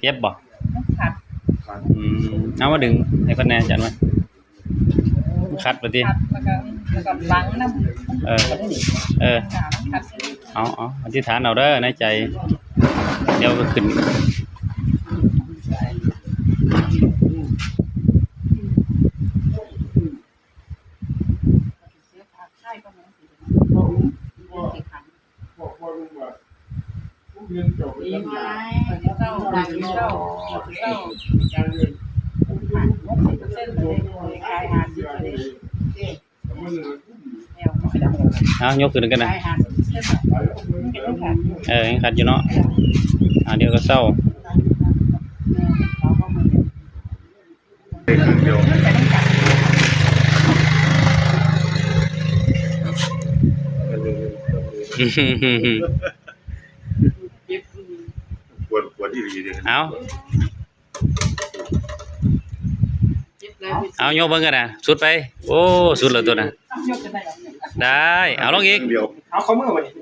เก็บบ่ ขัด เอามาดึงให้เพิ่นแหน่จันว่าคัดไปติ ขัดแล้วก็บังน้ำ เออขัด เอาอธิษฐานเอาเด้อในใจเดี๋ยวก็ขึ้นเอายกขึ้นกันนะยังขัดอยู่เนาะเดี๋ยวก็เศร้าปวดที่ดีเลยเอายกเบิ่งกันนะสุดไปโอ้สุดแล้วตัวน่ะได้เอาลงอีก เดียว เอาเขาเมื่อวันนี้